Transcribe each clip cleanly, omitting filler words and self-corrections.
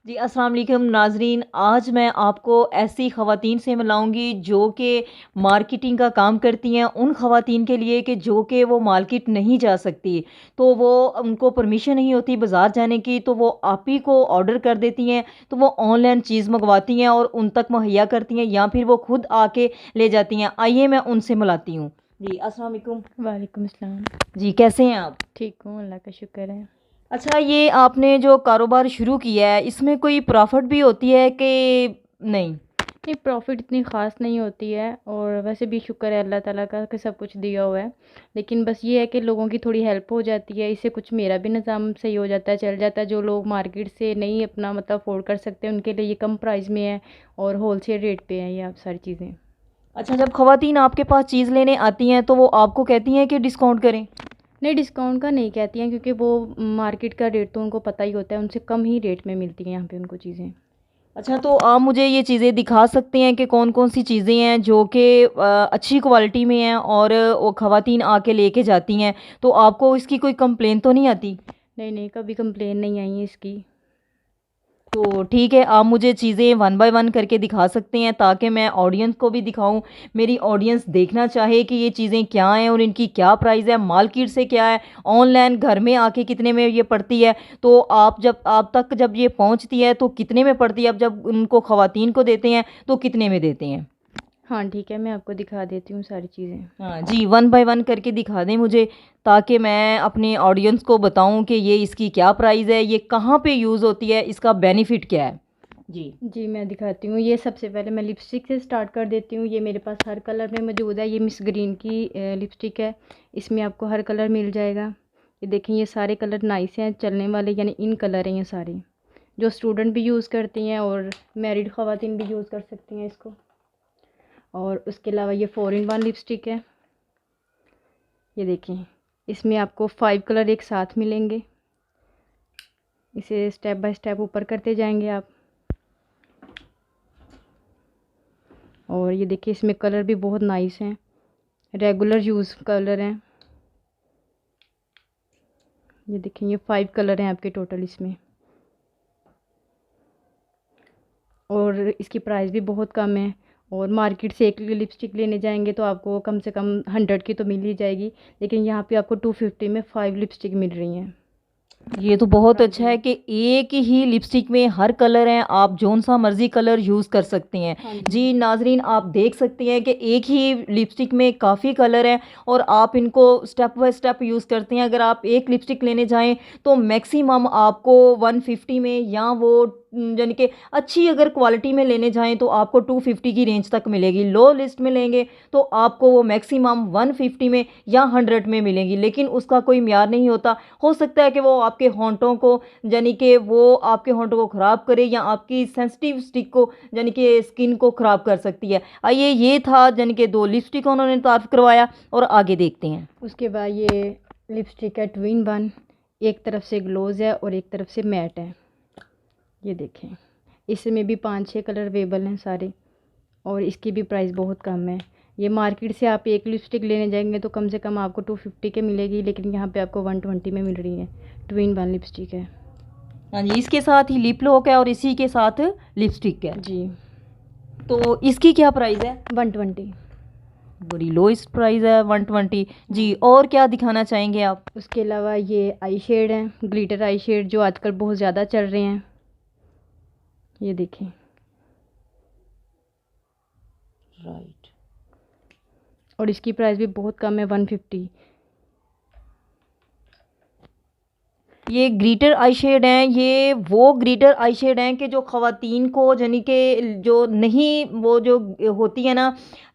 जी, अस्सलाम वालेकुम नाज़रीन। आज मैं आपको ऐसी ख़वातीन से मिलाऊँगी जो कि मार्केटिंग का काम करती हैं, उन ख़वातीन के लिए कि जो कि वो मार्केट नहीं जा सकती। तो वो उनको परमिशन नहीं होती बाज़ार जाने की, तो वो आप ही को ऑर्डर कर देती हैं, तो वो ऑनलाइन चीज़ मँगवाती हैं और उन तक मुहैया करती हैं या फिर वो खुद आके ले जाती हैं। आइए मैं उनसे मिलाती हूँ। जी, अस्सलाम वालेकुम। वालेकुम अस्सलाम। जी, कैसे हैं आप? ठीक हूँ, अल्लाह का शुक्र है। अच्छा, ये आपने जो कारोबार शुरू किया है, इसमें कोई प्रॉफ़िट भी होती है कि नहीं? नहीं, प्रॉफ़िट इतनी ख़ास नहीं होती है और वैसे भी शुक्र है अल्लाह ताला का कि सब कुछ दिया हुआ है। लेकिन बस ये है कि लोगों की थोड़ी हेल्प हो जाती है, इससे कुछ मेरा भी निज़ाम सही हो जाता है, चल जाता है। जो लोग मार्केट से नहीं अपना मतलब अफ़ोर्ड कर सकते, उनके लिए ये कम प्राइस में है और होलसेल रेट पे है ये आप सारी चीज़ें। अच्छा, जब ख़वातीन आपके पास चीज़ लेने आती हैं तो वो आपको कहती हैं कि डिस्काउंट करें? नहीं, डिस्काउंट का नहीं कहती हैं क्योंकि वो मार्केट का रेट तो उनको पता ही होता है, उनसे कम ही रेट में मिलती हैं यहाँ पे उनको चीज़ें। अच्छा, तो आप मुझे ये चीज़ें दिखा सकते हैं कि कौन-कौन सी चीज़ें हैं जो कि अच्छी क्वालिटी में हैं और वो ख़वातीन आके लेके जाती हैं, तो आपको इसकी कोई कंप्लेन तो नहीं आती? नहीं, नहीं, कभी कंप्लेन नहीं आई है इसकी। तो ठीक है, आप मुझे चीज़ें वन बाय वन करके दिखा सकते हैं ताकि मैं ऑडियंस को भी दिखाऊँ। मेरी ऑडियंस देखना चाहे कि ये चीज़ें क्या हैं और इनकी क्या प्राइस है, मार्केट से क्या है, ऑनलाइन घर में आके कितने में ये पड़ती है। तो आप तक जब ये पहुँचती है तो कितने में पड़ती है? अब जब उनको ख़वातीन को देते हैं तो कितने में देते हैं? हाँ, ठीक है, मैं आपको दिखा देती हूँ सारी चीज़ें। हाँ जी, वन बाय वन करके दिखा दें मुझे ताकि मैं अपने ऑडियंस को बताऊँ कि ये इसकी क्या प्राइस है, ये कहाँ पे यूज़ होती है, इसका बेनिफिट क्या है? जी। जी, मैं दिखाती हूँ। ये सबसे पहले मैं लिपस्टिक से स्टार्ट कर देती हूँ। ये मेरे पास हर कलर में मौजूद है। ये मिस ग्रीन की लिपस्टिक है। इसमें आपको हर कलर मिल जाएगा। ये देखें, ये सारे कलर नाइस हैं, चलने वाले यानी इन कलर हैं ये सारे, जो स्टूडेंट भी यूज़ करती हैं और मैरिड ख़वातीन भी यूज़ कर सकती हैं इसको। और उसके अलावा ये 4 इन 1 लिपस्टिक है। ये देखें, इसमें आपको 5 कलर एक साथ मिलेंगे। इसे स्टेप बाय स्टेप ऊपर करते जाएंगे आप। और ये देखिए, इसमें कलर भी बहुत नाइस हैं, रेगुलर यूज़ कलर हैं। ये देखिए, ये 5 कलर हैं आपके टोटल इसमें। और इसकी प्राइस भी बहुत कम है। और मार्केट से एक लिपस्टिक लेने जाएंगे तो आपको कम से कम 100 की तो मिल ही जाएगी, लेकिन यहाँ पे आपको 250 में 5 लिपस्टिक मिल रही हैं। ये तो बहुत प्राइस अच्छा में। है कि एक ही लिपस्टिक में हर कलर है, आप जौन सा मर्जी कलर यूज़ कर सकते हैं। हाँ जी। जी नाजरीन, आप देख सकते हैं कि एक ही लिपस्टिक में काफ़ी कलर हैं और आप इनको स्टेप बाय स्टेप यूज़ करते हैं। अगर आप एक लिपस्टिक लेने जाएं तो मैक्सिमम आपको 150 में, या वो यानी कि अच्छी अगर क्वालिटी में लेने जाएं तो आपको 250 की रेंज तक मिलेगी। लो लिस्ट में लेंगे तो आपको वो मैक्सिमम 150 में या 100 में मिलेंगी, लेकिन उसका कोई म्यार नहीं होता। हो सकता है कि वो आपके होंठों को, यानी कि वो आपके होंठों को ख़राब करे या आपकी सेंसिटिव स्टिक को, यानी कि स्किन को ख़राब कर सकती है। आइए, ये था यानी कि 2 लिपस्टिक उन्होंने तारीफ़ करवाया और आगे देखते हैं। उसके बाद ये लिपस्टिक है 2 इन 1। एक तरफ से ग्लोज है और एक तरफ से मैट है। ये देखें, इसमें भी 5-6 कलर अवेलेबल हैं सारे। और इसकी भी प्राइस बहुत कम है। ये मार्केट से आप एक लिपस्टिक लेने जाएंगे तो कम से कम आपको 250 के मिलेगी, लेकिन यहाँ पे आपको 120 में मिल रही है। 2 इन 1 लिपस्टिक है। हाँ जी, इसके साथ ही लिप लॉक है और इसी के साथ लिपस्टिक है। जी। तो इसकी क्या प्राइस है? 120। बड़ी लोएस्ट प्राइस है 120। जी, हाँ। और क्या दिखाना चाहेंगे आप? उसके अलावा ये आई शेड हैं, ग्लिटर आई शेड, जो आजकल बहुत ज़्यादा चल रहे हैं। ये देखें। राइट। और इसकी प्राइस भी बहुत कम है, 150। ये ग्लिटर आई शेड हैं, ये वो ग्लिटर आई शेड हैं कि जो ख़वातीन को, यानी कि जो नहीं, वो जो होती है ना,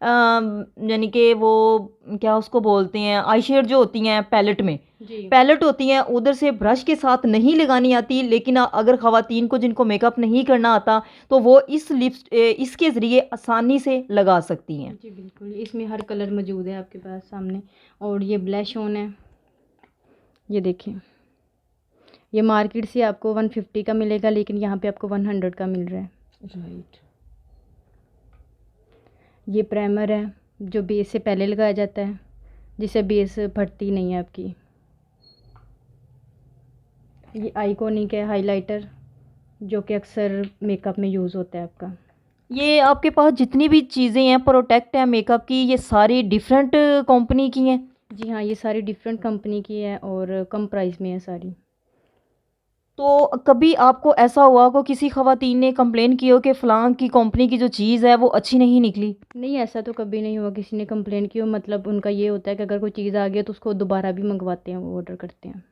यानी कि वो क्या उसको बोलते हैं, आई शेड जो होती हैं पैलेट में, जी। पैलेट होती हैं, उधर से ब्रश के साथ नहीं लगानी आती, लेकिन अगर ख़वातीन को जिनको मेकअप नहीं करना आता तो वो इसके ज़रिए आसानी से लगा सकती हैं। जी बिल्कुल, इसमें हर कलर मौजूद है आपके पास सामने। और ये ब्लश ऑन है। ये देखें, ये मार्केट से आपको 150 का मिलेगा, लेकिन यहाँ पे आपको 100 का मिल रहा है। राइट। ये प्राइमर है जो बेस से पहले लगाया जाता है, जिससे बेस फटती नहीं है आपकी। ये आइकॉनिक है हाइलाइटर। जो कि अक्सर मेकअप में यूज़ होता है आपका। ये आपके पास जितनी भी चीज़ें हैं प्रोटेक्ट है मेकअप की, ये सारी डिफरेंट कंपनी की हैं? जी हाँ, ये सारी डिफरेंट कंपनी की है और कम प्राइस में है सारी। तो कभी आपको ऐसा हुआ को किसी ख़वातीन ने कंप्लेन की हो कि फ़लाँ की कंपनी की जो चीज़ है वो अच्छी नहीं निकली? नहीं, ऐसा तो कभी नहीं हुआ किसी ने कंप्लेन की हो। मतलब उनका ये होता है कि अगर कोई चीज़ आ गई है तो उसको दोबारा भी मंगवाते हैं, वो ऑर्डर करते हैं।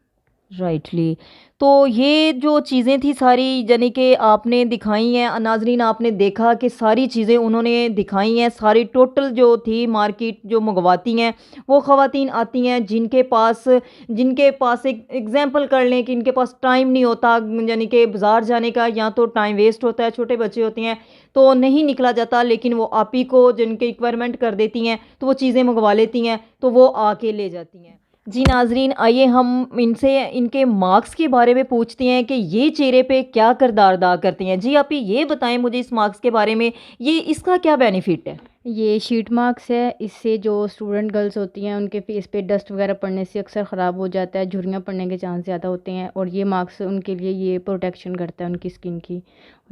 राइटली। तो ये जो चीज़ें थी सारी यानी कि आपने दिखाई हैं, नाज़रीन आपने देखा कि सारी चीज़ें उन्होंने दिखाई हैं, सारी टोटल जो थी मार्केट जो मंगवाती हैं, वो ख़वातीन आती हैं जिनके पास एक एग्ज़ाम्पल कर लें कि इनके पास टाइम नहीं होता यानी कि बाज़ार जाने का, या तो टाइम वेस्ट होता है, छोटे बच्चे होते हैं, तो नहीं निकला जाता, लेकिन वो आप ही को जिनकी रिक्वायरमेंट कर देती हैं, तो वो चीज़ें मंगवा लेती हैं, तो वो आके ले जाती हैं। जी नाज़रीन, आइए हम इनसे इनके मार्क्स के बारे में पूछते हैं कि ये चेहरे पे क्या किरदार अदा करती हैं। जी आप ये बताएं मुझे इस मार्क्स के बारे में, ये इसका क्या बेनिफिट है? ये शीट मार्क्स है। इससे जो स्टूडेंट गर्ल्स होती हैं उनके फेस पे डस्ट वगैरह पड़ने से अक्सर ख़राब हो जाता है, झुर्रियाँ पड़ने के चांस ज़्यादा होते हैं, और ये मार्क्स उनके लिए ये प्रोटेक्शन करता है उनकी स्किन की।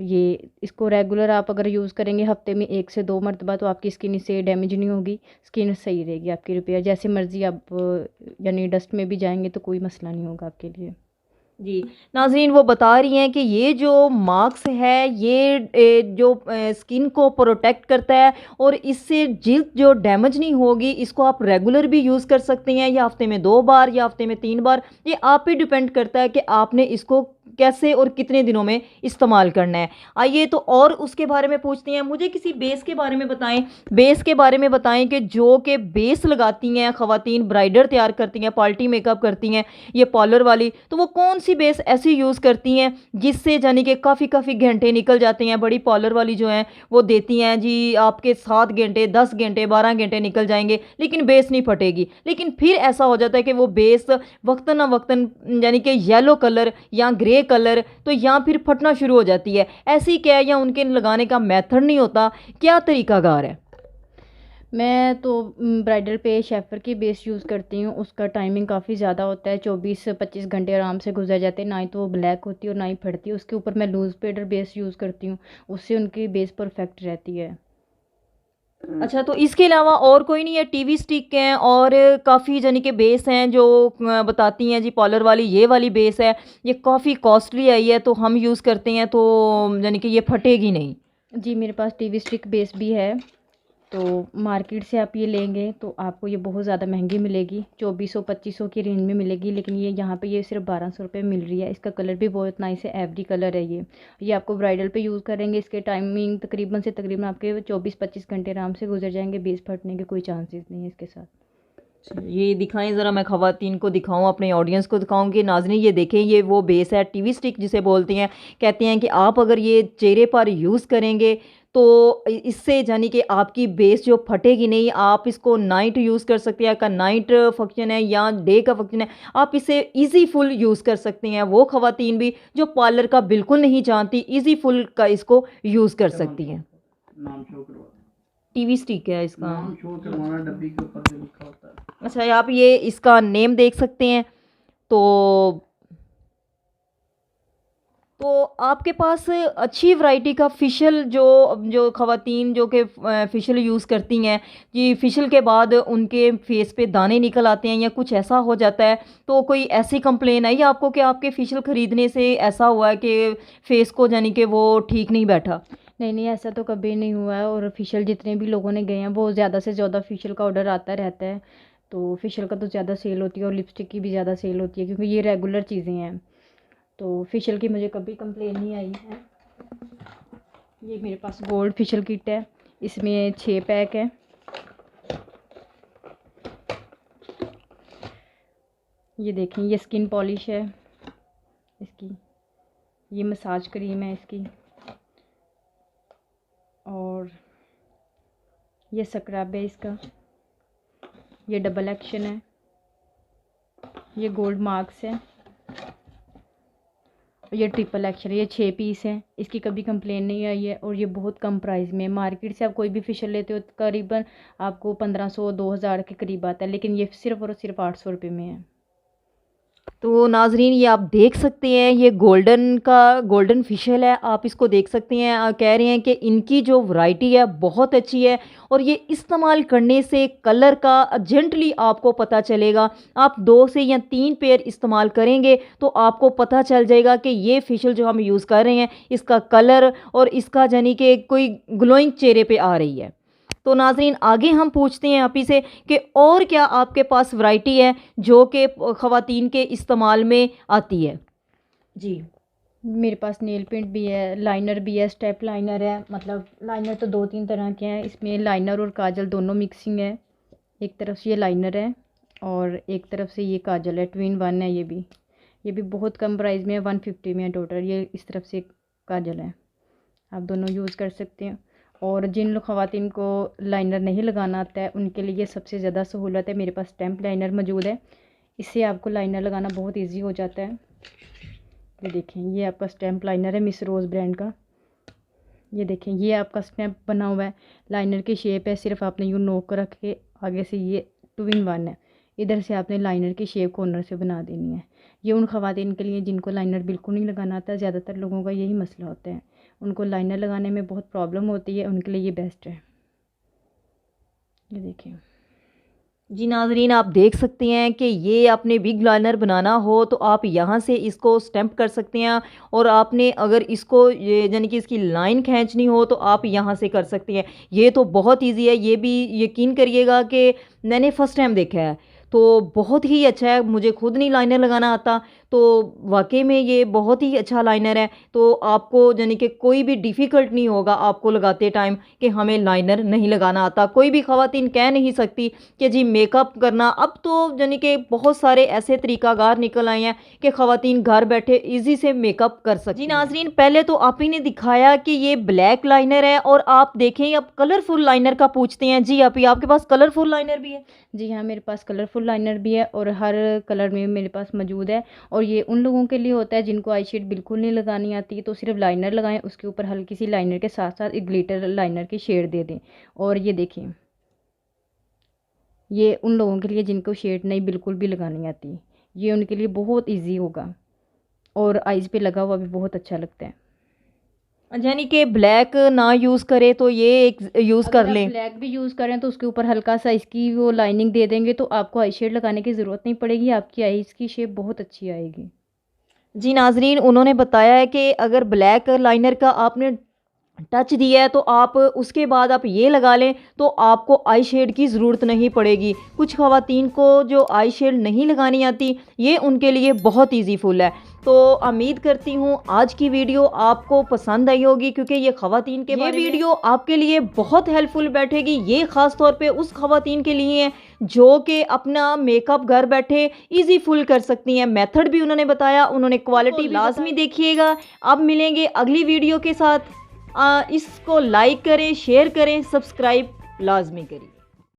ये इसको रेगुलर आप अगर यूज़ करेंगे हफ्ते में 1 से 2 मरतबा, तो आपकी स्किन इससे डैमेज नहीं होगी, स्किन सही रहेगी आपकी, रिपेयर जैसे मर्ज़ी आप यानी डस्ट में भी जाएंगे तो कोई मसला नहीं होगा आपके लिए। जी, नाज़रीन वो बता रही हैं कि ये जो मास्क है ये जो स्किन को प्रोटेक्ट करता है, और इससे जिल्द जो डैमेज नहीं होगी, इसको आप रेगुलर भी यूज़ कर सकते हैं, या हफ्ते में 2 बार या हफ्ते में 3 बार, ये आप पे डिपेंड करता है कि आपने इसको कैसे और कितने दिनों में इस्तेमाल करना है। आइए तो और उसके बारे में पूछते हैं, मुझे किसी बेस के बारे में बताएं, बेस के बारे में बताएं कि जो कि बेस लगाती हैं ख़वातीन, ब्राइडर तैयार करती हैं, पार्टी मेकअप करती हैं, ये पार्लर वाली, तो वो कौन सी बेस ऐसी यूज़ करती हैं जिससे यानी कि काफ़ी घंटे निकल जाते हैं? बड़ी पार्लर वाली जो हैं वो देती हैं जी आपके 7 घंटे, 10 घंटे, 12 घंटे निकल जाएंगे, लेकिन बेस नहीं फटेगी। लेकिन फिर ऐसा हो जाता है कि वो बेस वक्तन न वक्तन यानी कि येलो कलर या ग्रे कलर, तो या फिर फटना शुरू हो जाती है। ऐसी क्या है, या उनके लगाने का मेथड नहीं होता, क्या तरीकाकार है? मैं तो ब्राइडल पे शेफर की बेस यूज़ करती हूँ। उसका टाइमिंग काफ़ी ज़्यादा होता है, 24 से 25 घंटे आराम से गुजर जाते हैं, ना ही तो वो ब्लैक होती है और ना ही फटती है। उसके ऊपर मैं लूज़ पेडर बेस यूज़ करती हूँ, उससे उनकी बेस परफेक्ट रहती है। अच्छा, तो इसके अलावा और कोई नहीं है? टीवी स्टिक हैं और काफ़ी यानी कि बेस हैं जो बताती हैं जी पार्लर वाली ये वाली बेस है, ये काफ़ी कॉस्टली आई है, तो हम यूज़ करते हैं तो यानी कि ये फटेगी नहीं। जी, मेरे पास टीवी स्टिक बेस भी है। तो मार्केट से आप ये लेंगे तो आपको ये बहुत ज़्यादा महंगी मिलेगी, 2400-2500 की रेंज में मिलेगी, लेकिन ये यहाँ पे ये सिर्फ 1200 रुपये मिल रही है। इसका कलर भी बहुत नाइस है, एवरी कलर है ये आपको ब्राइडल पे यूज़ करेंगे। इसके टाइमिंग तकरीबन से तकरीबन आपके 24-25 घंटे आराम से गुजर जाएंगे, बेस फटने के कोई चांसेस नहीं है इसके साथ। ये दिखाएं ज़रा, मैं ख़वातीन को दिखाऊं, अपने ऑडियंस को दिखाऊं कि नाज़रीन ये देखें, ये वो बेस है टीवी स्टिक जिसे बोलते हैं। कहते हैं कि आप अगर ये चेहरे पर यूज़ करेंगे तो इससे यानी कि आपकी बेस जो फटेगी नहीं। आप इसको नाइट यूज़ कर सकते हैं, आपका नाइट फंक्शन है या डे का फंक्शन है, आप इसे ईजी फुल यूज़ कर सकते हैं। वो ख़वातीन भी जो पार्लर का बिल्कुल नहीं जानती, ईजी फुल का इसको यूज़ कर सकती हैं। नाम शो करवा टीवी स्टिक है इसका नाम शो करवाना, डब्बी के ऊपर भी लिखा होता है। अच्छा, आप ये इसका नेम देख सकते हैं। तो तो आपके पास अच्छी वैरायटी का फ़िशल जो जो ख़वातीन जो कि फ़िशल यूज़ करती हैं, कि फ़िशल के बाद उनके फेस पे दाने निकल आते हैं या कुछ ऐसा हो जाता है, तो कोई ऐसी कंप्लेन आई आपको कि आपके फ़िशल ख़रीदने से ऐसा हुआ है कि फेस को यानी कि वो ठीक नहीं बैठा? नहीं नहीं, ऐसा तो कभी नहीं हुआ है। और फेशियल जितने भी लोगों ने गए हैं वो ज़्यादा से ज़्यादा फेशियल का ऑर्डर आता रहता है, तो फेशियल का तो ज़्यादा सेल होती है और लिपस्टिक की भी ज़्यादा सेल होती है, क्योंकि ये रेगुलर चीज़ें हैं। तो फेशियल की मुझे कभी कंप्लेन नहीं आई है। ये मेरे पास गोल्ड फेशियल किट है, इसमें 6 पैक है। ये देखें, ये स्किन पॉलिश है इसकी, ये मसाज क्रीम है इसकी, और ये स्क्रब है इसका, ये डबल एक्शन है, ये गोल्ड मार्क्स है, और ये ट्रिपल एक्शन है। ये 6 पीस हैं, इसकी कभी कंप्लेन नहीं आई है, और ये बहुत कम प्राइस में। मार्केट से आप कोई भी फेशियल लेते हो तो करीबन आपको 1500-2000 के करीब आता है, लेकिन ये सिर्फ और सिर्फ 800 रुपये में है। तो नाज़रीन ये आप देख सकते हैं, ये गोल्डन फ़िशल है, आप इसको देख सकते हैं। कह रहे हैं कि इनकी जो वैरायटी है बहुत अच्छी है और ये इस्तेमाल करने से कलर का अर्जेंटली आपको पता चलेगा। आप 2 से या 3 पेयर इस्तेमाल करेंगे तो आपको पता चल जाएगा कि ये फ़िशल जो हम यूज़ कर रहे हैं इसका कलर और इसका यानी कि कोई ग्लोइंग चेहरे पे आ रही है। तो नाज़रीन आगे हम पूछते हैं आप ही से कि और क्या आपके पास वैरायटी है जो कि ख़वातीन के इस्तेमाल में आती है। जी मेरे पास नेल पेंट भी है, लाइनर भी है, स्टेप लाइनर है। मतलब लाइनर तो 2-3 तरह के हैं, इसमें लाइनर और काजल दोनों मिक्सिंग है। एक तरफ से ये लाइनर है और एक तरफ से ये काजल है, 2-in-1 है। ये भी बहुत कम प्राइस में है, 150 में है टोटल। ये इस तरफ से काजल है, आप दोनों यूज़ कर सकते हैं। और जिन लोग ख़वातीन को लाइनर नहीं लगाना आता है उनके लिए सबसे ज़्यादा सहूलत है, मेरे पास स्टैम्प लाइनर मौजूद है। इससे आपको लाइनर लगाना बहुत ईजी हो जाता है। ये देखें, ये आपका स्टैम्प लाइनर है मिस रोज़ ब्रांड का। ये देखें, ये आपका स्टैम्प बना हुआ है, लाइनर की शेप है। सिर्फ आपने यूँ नोक रख के आगे से, ये 2-in-1 है, इधर से आपने लाइनर की शेप कॉर्नर से बना देनी है। ये उन ख़वातीन के लिए जिनको लाइनर बिल्कुल नहीं लगाना आता। ज़्यादातर लोगों का यही मसला होता है, उनको लाइनर लगाने में बहुत प्रॉब्लम होती है, उनके लिए ये बेस्ट है। ये देखिए जी नाज़रीन आप देख सकते हैं कि ये आपने बिग लाइनर बनाना हो तो आप यहाँ से इसको स्टैम्प कर सकते हैं और आपने अगर इसको यानी कि इसकी लाइन खींचनी हो तो आप यहाँ से कर सकते हैं। ये तो बहुत इजी है, ये भी यकीन करिएगा कि मैंने फ़र्स्ट टाइम देखा है तो बहुत ही अच्छा है। मुझे खुद नहीं लाइनर लगाना आता तो वाकई में ये बहुत ही अच्छा लाइनर है। तो आपको यानी कि कोई भी डिफ़िकल्ट नहीं होगा आपको लगाते टाइम कि हमें लाइनर नहीं लगाना आता। कोई भी ख़वातीन कह नहीं सकती कि जी मेकअप करना, अब तो यानी कि बहुत सारे ऐसे तरीक़ाकार निकल आए हैं कि ख़वातीन घर बैठे ईज़ी से मेकअप कर सकती हैं। जी नाज़रीन पहले तो आप ही ने दिखाया कि ये ब्लैक लाइनर है और आप देखें अब कलरफुल लाइनर का पूछते हैं। जी आप ही आपके पास कलरफुल लाइनर भी है? जी हाँ, मेरे पास कलरफुल लाइनर भी है और हर कलर में मेरे पास मौजूद है। और ये उन लोगों के लिए होता है जिनको आई शेड बिल्कुल नहीं लगानी आती, तो सिर्फ लाइनर लगाएं, उसके ऊपर हल्की सी लाइनर के साथ साथ एक ग्लिटर लाइनर की शेड दे दें। और ये देखिए, ये उन लोगों के लिए जिनको शेड नहीं बिल्कुल भी लगानी आती, ये उनके लिए बहुत ईजी होगा और आइज़ पे लगा हुआ भी बहुत अच्छा लगता है। यानी कि ब्लैक ना यूज़ करें तो ये एक यूज़ कर लें। ब्लैक भी यूज़ करें तो उसके ऊपर हल्का सा इसकी वो लाइनिंग दे देंगे तो आपको आई शेड लगाने की ज़रूरत नहीं पड़ेगी, आपकी आईज़ की शेप बहुत अच्छी आएगी। जी नाज़रीन उन्होंने बताया है कि अगर ब्लैक लाइनर का आपने टच दिया है तो आप उसके बाद आप ये लगा लें तो आपको आई शेड की ज़रूरत नहीं पड़ेगी। कुछ ख़वातीन को जो आई शेड नहीं लगानी आती ये उनके लिए बहुत ईजी फुल है। तो उम्मीद करती हूँ आज की वीडियो आपको पसंद आई होगी क्योंकि ये ख़वातीन के ये वीडियो आपके लिए बहुत हेल्पफुल बैठेगी। ये ख़ास तौर पे उस ख़वातीन के लिए है जो कि अपना मेकअप घर बैठे इजी फुल कर सकती हैं। मेथड भी उन्होंने बताया, उन्होंने क्वालिटी लाजमी देखिएगा। अब मिलेंगे अगली वीडियो के साथ। इसको लाइक करें, शेयर करें, सब्सक्राइब लाजमी करें।